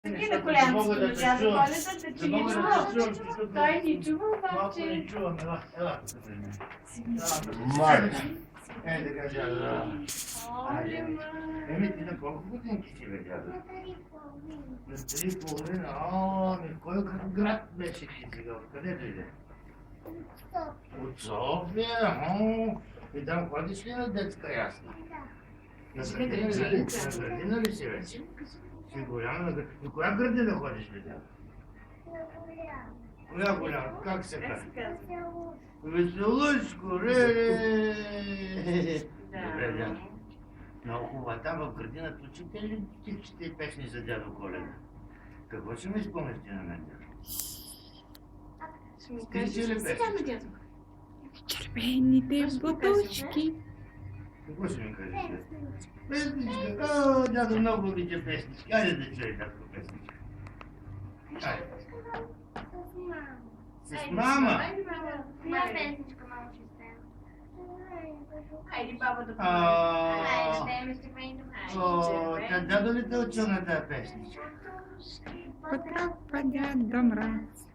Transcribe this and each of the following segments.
И на коленцето на дядо Коледа, че ни чува. Той ни чува, обаче. Не чувам, ела тук при мен. Майка. Така, дядо. Оле, ма. Ти на колко годинки си бе, дядо? На 3,5. Кой град беше ти сега? Откъде дойде? От София? И там ходиш ли на детска ясна? На градина ли си вече? Си голяма на градина. На коя градина ходиш ли, дядо? Коя голяма? Как се казва? Веселушко, Добре, дядо. Много хубава. Там в градината учите ли тихите песни за дядо Коледа? Какво ще ми спомнеш ти на мен, дядо? Ще ми кажеш ли сега на дядо? Червените бутушки. Какво ще ми кажеш, дядо? Песничка. Дядо много обича песнички. Айде да чуй татко песничка. Айде. С мама? Коя песничка малко ще става? Хайде, баба, да Хайде, ще ме степени до Дядо ли те учил на тази песничка? Потапа дядо мраз.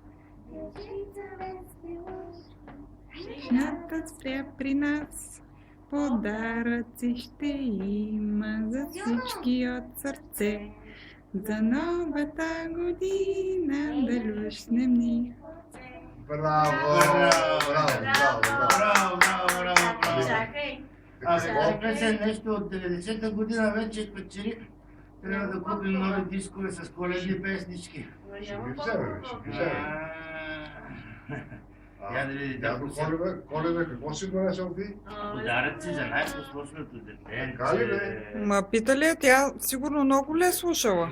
Вишнята спря при нас. Подаръци ще има за всички от сърце. За новата година да люшнем ни. Браво! Браво! Чакай. Абе, песен нещо от 90-та година вече печели. Трябва да купим нови дискове с коледни песнички. Ще ги вземем, ще ги вземем. Дядо Коледа, какво си донесъл ти? Подаръци за най-послушното дете. Така ли, бе? Ма пита ли, тя сигурно много ли е слушала?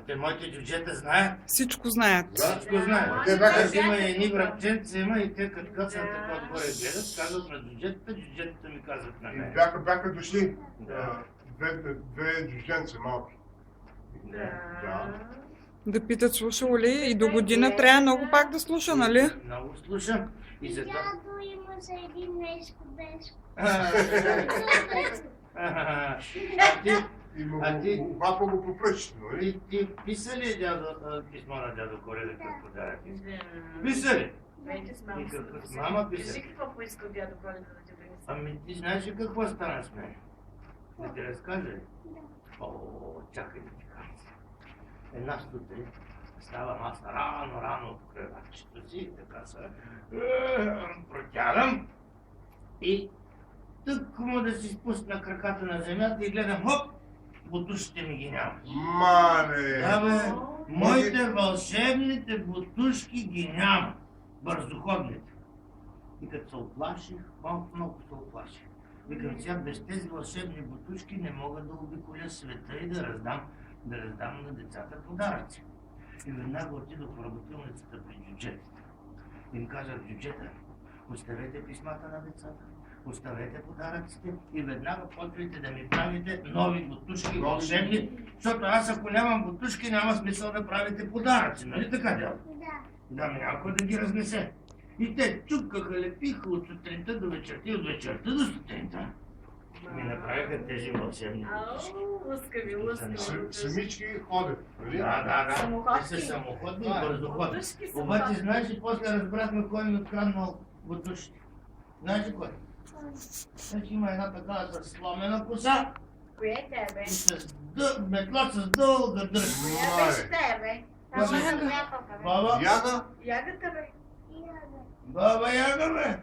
Те моите джуджета знаят. Всичко знаят. Всичко знаят. Те бяха Аз има и едни братченца, има и те като кацат така отгоре гледат, казват на джуджетата ми казват на И мен. бяха дошли Да. две джудженца малки. Да. Да питат слушала ли и до година трябва много пак да слуша, нали? Много слушам. И затова... Дядо имаше един нещо беше. А ти Папа го попръчи, нали? ти писа ли писмо на дядо Коледа като подарък? Писа ли? Вече с мама. И какво с мама писа? Кажи какво поиска дядо Коледа да ти принесе. Ами ти знаеш ли какво стана с мен? Да ти разкажа ли? О, чакай да ти кажа. Една сутрин ставам аз рано от кръвачето си, така се протягам и тък му да си спусна краката на земята и гледам, хоп, бутушите ми ги няма. Мале! Да бе, моите вълшебните бутушки ги няма, бързоходните. И като се оплаших, малко много се оплаших. Викам, сега без тези вълшебни бутушки не мога да обиколя света и да раздам на децата подаръци. И веднага отидох в работилницата при джуджетите. Им казах, джуджета, оставете писмата на децата, оставете подаръците и веднага почвайте да ми правите нови бутушки вълшебни, защото аз ако нямам бутушки, няма смисъл да правите подаръци, нали така, дядо? Да. Да, някой да ги разнесе. И те чукаха, лепиха от сутринта до вечерта и от вечерта до сутринта. Ми направиха тези вълшебни бутушки. Лъскави, лъскави. Самички ходят, нали? Да. Самоходки. Те са самоходни и Да. бързоходни. Бутушки са Обаче самоходни. знаеш ли, после разбрахме кой ми откраднал бутушите. Знаеш ли кой? Значи има една такава с сломена коса Кое е тебе? и с метла с дълга дръжка. Коя беше тебе? Там Баба. съм приятелка, бе. Баба, Яга? Ягата, бе. баба Яга, бе!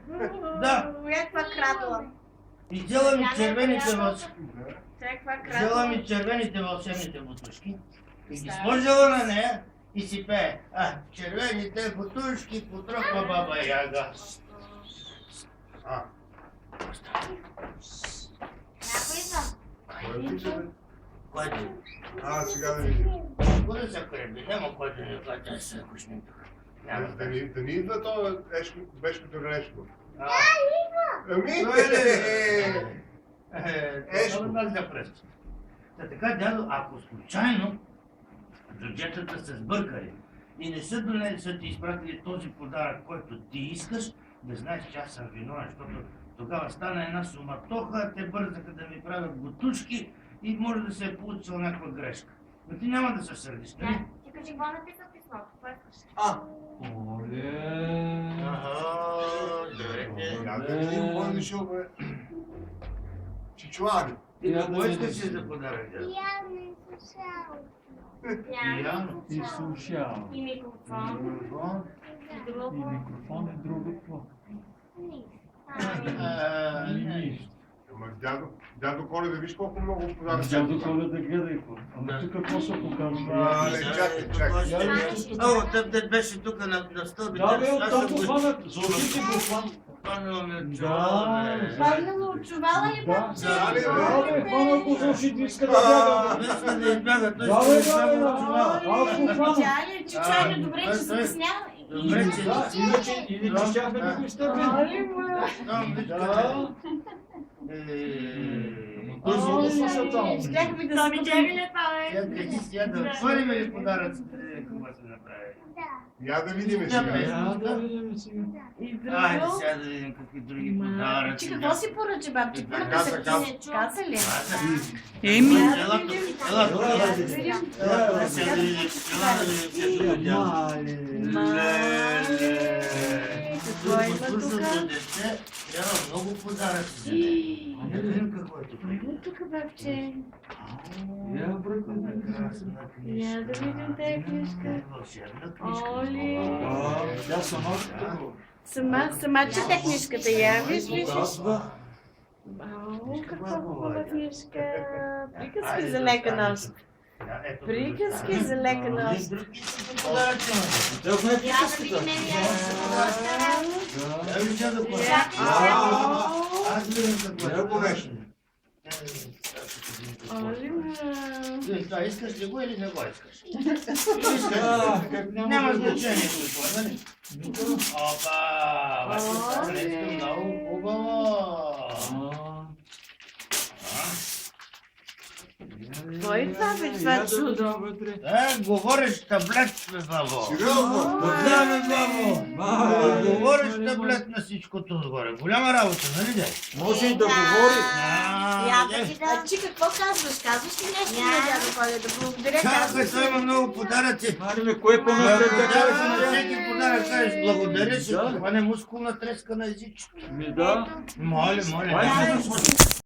Да. Някаква крадла. И взела ми червените Някаква червените вълшебните бутушки и ги сложила на нея и си пее. Червените бутушки потрохва баба Яга. А, Някой съм. кой пише, бе? Който? Сега да видим. Кой се креби? Няма кой да ни плача с кушни тук. Няма. Да ни идва то Бешкото Релешко. А, Ами, Ешко. Да пръсти. Така, дядо, ако случайно джуджетата се сбъркали и не са ти изпратили този подарък, който ти искаш, да знаеш, че аз съм виновен, защото тогава стана една суматоха, те бързаха да ми правят бутушки и може да се е получила някаква грешка. Но ти няма да се сърдиш, Да. нали? Ти кажи какво написа в писмото, какво искаш? Оле. Здравейте. Я да видим кой е дошъл, бе. Чичуари. Ти какво искаш си за подарък? дядо? Пиано. И слушал. И микрофон. Микрофон. И И друго. микрофон и друго какво? Нищо. Ама дядо Коледа, виж колко много подаръци. Дядо Коледа гледай какво. Ама тук какво се показва? Але, чакай. О, тъп беше тук на стълбите. Да, бе, Аз съм оттам го- хванат. Златите го хванат. Хванало ме Да. чувала, бе. Паднало от чувала и Да. бабче. Да, бе. Да, бе, хванат го за ушите, иска да бяга. Иска да избяга, той Да, ще бе, избяга да, от чувала. Аз го хванах. Чичали, чичали, добре, че се обяснява. Добре, че... Да, иначе щяхме да го изтърпим. Оли, моя. Там, виж Да. къде. Той се слуша там. Щяхме да Да се видели ли това, бе? Тя кажи сега да отворим ли подаръците, какво се направи? Я да видим Да, сега. бе. Я да видим сега. И Айде друго. сега да видим какви други Ти подаръци. какво си поръча, бабче? Да, Каза, каза. каза ли? Еми, Ела тук, ела тук, ела тук. Видим. Ела тук, сега да видим, ела да видим, където дядо. Леле. Какво има Послушното тук? дете, трябва много подаръци за него. Да видим какво е тук. Какво тук, бабче? Я бръкна. Я да видим тази книжка. Вълшебна книжка. Оли. Да, тя сама Сама чете книжката, я виж, виж. показва. Ау, каква хубава книжка. Приказки за лека нощ. Приказки за лека нощ. Други са подаръци. Тя знае Я да приказката. видим ли Да. Я вижда да го Аз виждам какво е. Много нещо. Оли, Това искаш ли го или не го искаш? Как Няма значение какво, нали? Опа! Вашата колечка много хубава! Кой е това, бе, това чудо? Говориш таблет, бе, бабо! Сериозно? Да, бе, бабо! Говориш таблет на всичкото отгоре. Голяма работа, нали де? Може и да говори. Я да видя. А ти какво казваш? Казваш ли нещо на дядо Коля? Да благодаря, Чакай, казваш той има ли? много подаръци. Мариме, кое по-напред да Да, кажеш? всеки подарък кажеш благодаря си. Да. Това не е мускулна треска на езичето. Ми да. Моля, моля. Ай, няма да се спорим.